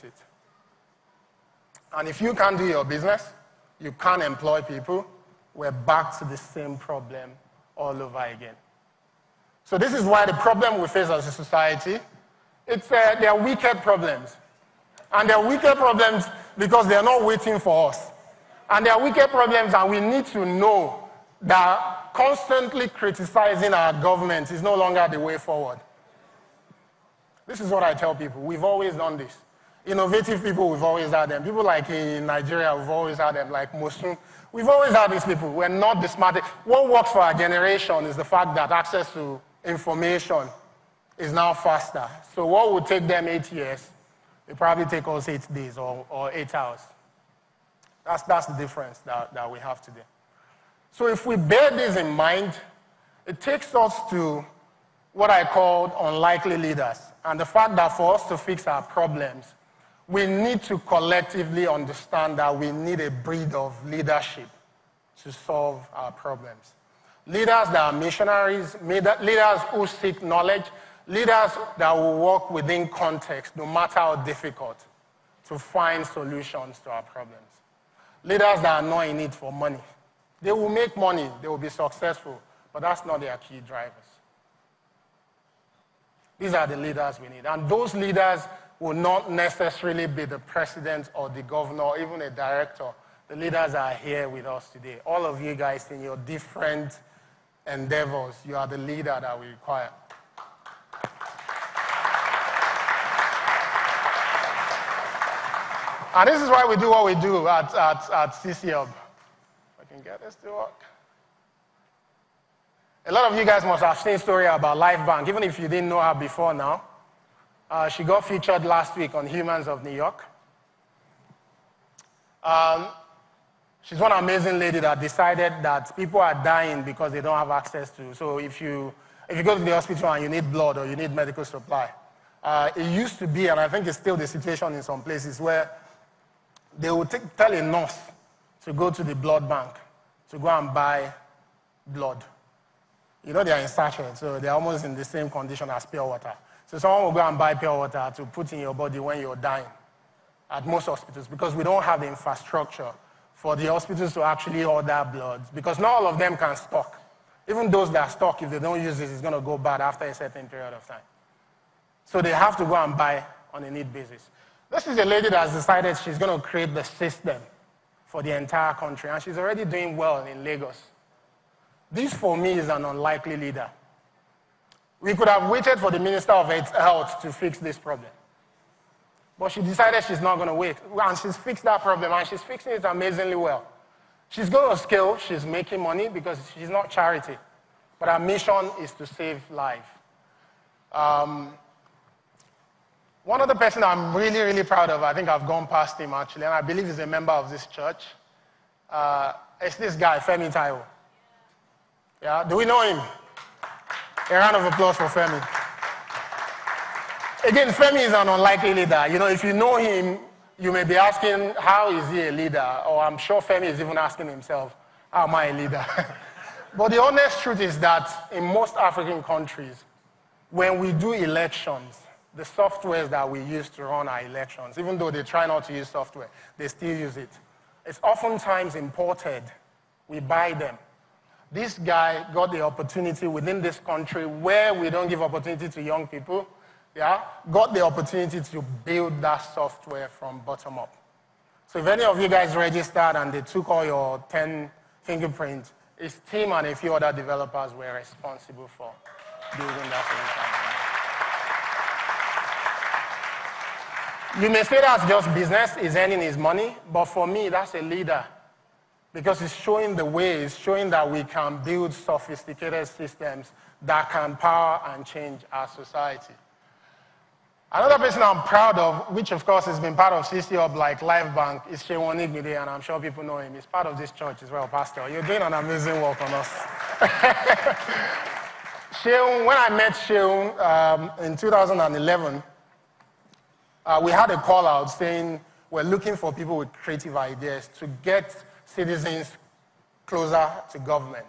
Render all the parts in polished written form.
it. And if you can't do your business, you can't employ people, we're back to the same problem all over again. So this is why the problem we face as a society, they are wicked problems. And they are wicked problems because they are not waiting for us. And they are wicked problems, and we need to know that constantly criticizing our government is no longer the way forward. This is what I tell people. We've always done this. Innovative people, we've always had them. People like in Nigeria, we've always had them, like Bosun. We've always had these people. We're not the smartest. What works for our generation is the fact that access to information is now faster. So what would take them 8 years, it probably take us 8 days or 8 hours. That's the difference that we have today. So if we bear this in mind, it takes us to what I call unlikely leaders. And the fact that for us to fix our problems, we need to collectively understand that we need a breed of leadership to solve our problems. Leaders that are missionaries, leaders who seek knowledge, leaders that will work within context, no matter how difficult, to find solutions to our problems. Leaders that are not in it for money. They will make money, they will be successful, but that's not their key drivers. These are the leaders we need. And those leaders will not necessarily be the president or the governor or even a director. The leaders are here with us today. All of you guys in your different endeavors, you are the leader that we require. And this is why we do what we do at CCL. If I can get this to work. A lot of you guys must have seen a story about Life Bank, even if you didn't know her before now. She got featured last week on Humans of New York. She's one amazing lady that decided that people are dying because they don't have access to. So if you go to the hospital and you need blood or you need medical supply, it used to be, and I think it's still the situation in some places, where they would tell a nurse to go to the blood bank to go and buy blood. You know, they are in sachet, so they're almost in the same condition as pure water. So someone will go and buy pure water to put in your body when you're dying at most hospitals, because we don't have the infrastructure for the hospitals to actually order blood, because not all of them can stock. Even those that stock, if they don't use it, it's going to go bad after a certain period of time. So they have to go and buy on a need basis. This is a lady that has decided she's going to create the system for the entire country, and she's already doing well in Lagos. This, for me, is an unlikely leader. We could have waited for the Minister of Health to fix this problem. But she decided she's not going to wait. And she's fixed that problem, and she's fixing it amazingly well. She's going to scale. She's making money because she's not charity. But her mission is to save life. One other person I'm really, really proud of, I think I've gone past him actually, and I believe he's a member of this church. It's this guy, Pt.3. Yeah, do we know him? A round of applause for Femi. Again, Femi is an unlikely leader. You know, if you know him, you may be asking, how is he a leader? Or I'm sure Femi is even asking himself, how am I a leader? But the honest truth is that in most African countries, when we do elections, the softwares that we use to run our elections, even though they try not to use software, they still use it. It's oftentimes imported. We buy them. This guy got the opportunity within this country where we don't give opportunity to young people, yeah, got the opportunity to build that software from bottom up. So if any of you guys registered and they took all your 10 fingerprints, his team and a few other developers were responsible for building that solution. You may say that's just business, he's earning his money, but for me, that's a leader. Because it's showing the way, it's showing that we can build sophisticated systems that can power and change our society. Another person I'm proud of, which of course has been part of CCOB like Life Bank, is Sheun Igbide, and I'm sure people know him. He's part of this church as well, Pastor. You're doing an amazing work on us. Sheun, when I met Sheun in 2011, we had a call out saying we're looking for people with creative ideas to get citizens closer to government.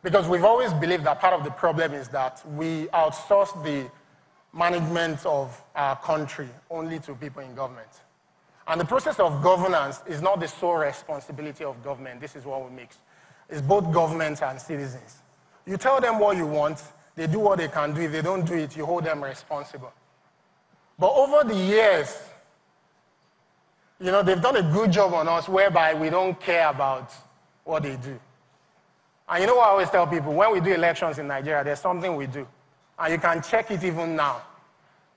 Because we've always believed that part of the problem is that we outsource the management of our country only to people in government. And the process of governance is not the sole responsibility of government. This is what we mix. It's both government and citizens. You tell them what you want, they do what they can do. If they don't do it, you hold them responsible. But over the years, they've done a good job on us whereby we don't care about what they do. And you know what I always tell people? When we do elections in Nigeria, there's something we do. And you can check it even now.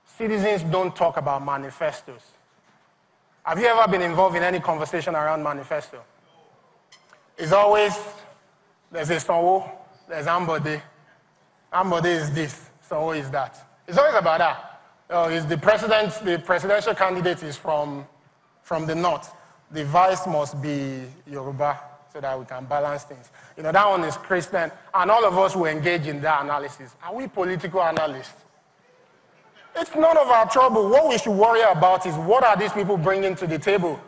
Citizens don't talk about manifestos. Have you ever been involved in any conversation around manifesto? It's always, there's a Sanwo, there's Ambode. Ambode is this, Sanwo is that. It's always about that. The presidential candidate is from the north. The vice must be Yoruba so that we can balance things. That one is Christian. And all of us who engage in that analysis, are we political analysts? It's none of our trouble. What we should worry about is what are these people bringing to the table?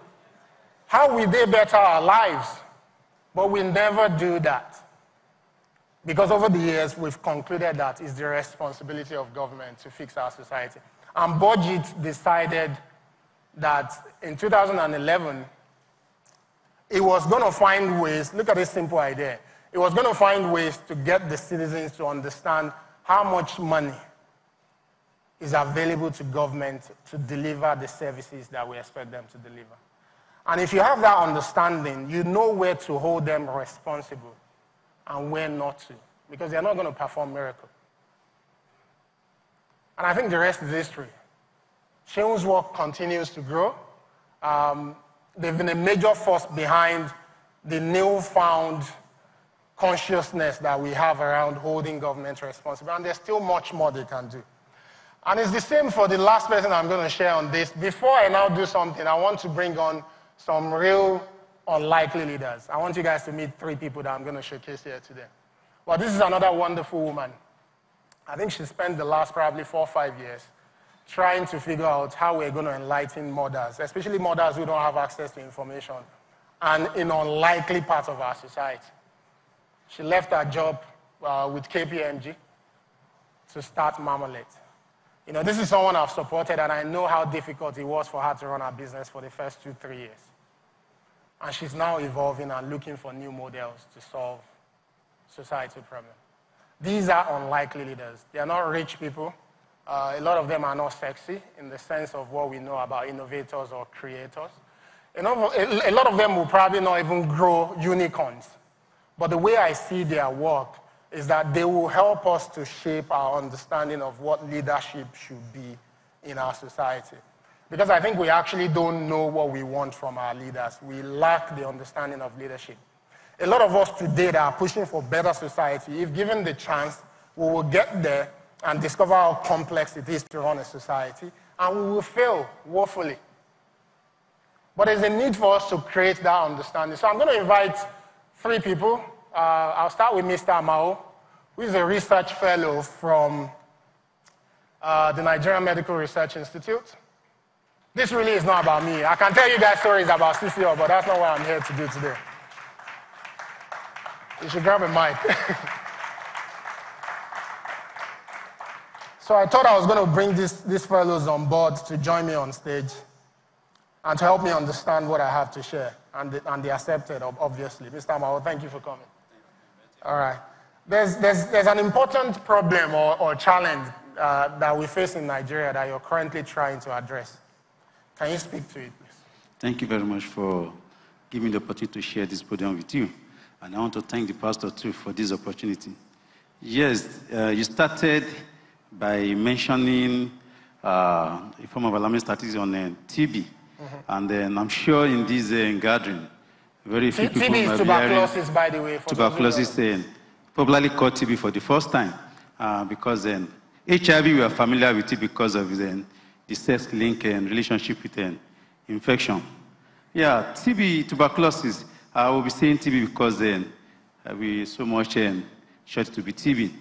How will they better our lives? But we never do that. Because over the years, we've concluded that it's the responsibility of government to fix our society. And Budget decided that in 2011, it was going to find ways, look at this simple idea, it was going to find ways to get the citizens to understand how much money is available to government to deliver the services that we expect them to deliver. And if you have that understanding, you know where to hold them responsible and where not to, because they're not going to perform miracles. And I think the rest is history. Seun's work continues to grow. They've been a major force behind the newfound consciousness that we have around holding government responsible, and there's still much more they can do. And it's the same for the last person I'm going to share on this. Before I now do something, I want to bring on some real unlikely leaders. I want you guys to meet 3 people that I'm going to showcase here today. Well, this is another wonderful woman. I think she spent the last probably 4 or 5 years trying to figure out how we're going to enlighten mothers, especially mothers who don't have access to information, and in unlikely parts of our society. She left her job with KPMG to start Marmalade. This is someone I've supported, and I know how difficult it was for her to run her business for the first 2-3 years. And she's now evolving and looking for new models to solve societal problems. These are unlikely leaders. They are not rich people. A lot of them are not sexy in the sense of what we know about innovators or creators. A lot of them will probably not even grow unicorns. But the way I see their work is that they will help us to shape our understanding of what leadership should be in our society. Because I think we actually don't know what we want from our leaders. We lack the understanding of leadership. A lot of us today that are pushing for better society, if given the chance, we will get there and discover how complex it is to run a society, and we will fail woefully. But there's a need for us to create that understanding. So I'm going to invite 3 people. I'll start with Mr. Amao, who is a research fellow from the Nigerian Medical Research Institute. This really is not about me. I can tell you guys stories about CCO, but that's not what I'm here to do today. You should grab a mic. So I thought I was going to bring these fellows on board to join me on stage and to help me understand what I have to share. And they accepted, obviously. Mr. Amao, thank you for coming. All right. There's an important problem or challenge that we face in Nigeria that you're currently trying to address. Can you speak to it, please? Thank you very much for giving me the opportunity to share this podium with you. And I want to thank the pastor, too, for this opportunity. Yes, you started by mentioning a form of alarming statistics on TB. And then I'm sure in this gathering, very few people TB is tuberculosis, by the way. Tuberculosis, popularly called TB for the first time, because then HIV we are familiar with it because of the sex link and relationship with infection. Yeah, TB, tuberculosis, I will be saying TB because then we so much short to be TB.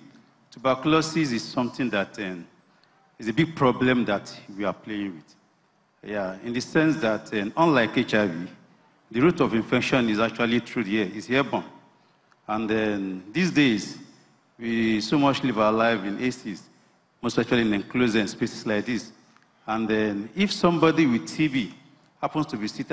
Tuberculosis is something that is a big problem that we are playing with. Yeah, in the sense that unlike HIV, the route of infection is actually through the air, it's airborne. And then these days, we so much live our life in ACs. most especially in enclosed spaces like this. And then if somebody with TB happens to be seated